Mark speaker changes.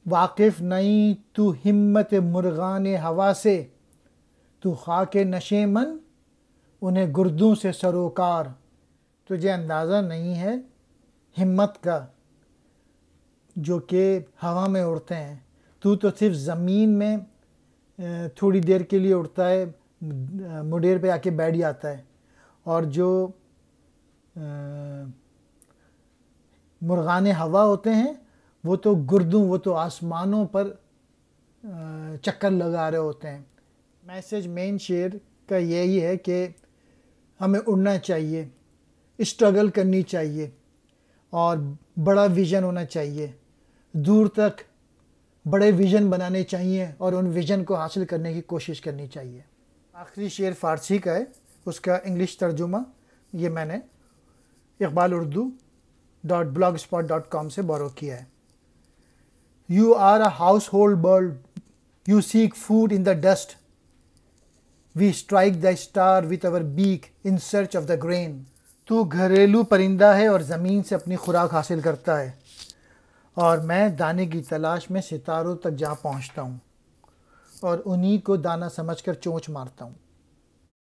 Speaker 1: واقف نہیں تو ہمت مرغان ہوا سے، تو خاک نشے من انہیں گردوں سے سروکار۔ تجھے اندازہ نہیں ہے ہمت کا جو کہ ہوا میں اڑتے ہیں، تو صرف زمین میں تھوڑی دیر کے لیے اڑتا ہے، مڈیر پہ آ کے بیٹھ جاتا ہے، اور جو مرغان ہوا ہوتے ہیں وہ تو گردوں، وہ تو آسمانوں پر چکر لگا رہے ہوتے ہیں۔ میسج مین شعر کا یہی ہے کہ ہمیں اڑنا چاہیے، اسٹرگل کرنی چاہیے، اور بڑا ویژن ہونا چاہیے، دور تک بڑے ویژن بنانے چاہیے اور ان ویژن کو حاصل کرنے کی کوشش کرنی چاہیے۔ آخری شعر فارسی کا ہے، اس کا انگلش ترجمہ یہ میں نے iqbalurdu.blogspot.com سے بورو کیا ہے۔ You are a household bird, you seek food in the dust. We strike the star with our beak in search of the grain. تو گھریلو پرندہ ہے اور زمین سے اپنی خوراک حاصل کرتا ہے، اور میں دانے کی تلاش میں ستاروں تک جا پہنچتا ہوں اور انہی کو دانہ سمجھ کر چونچ مارتا ہوں۔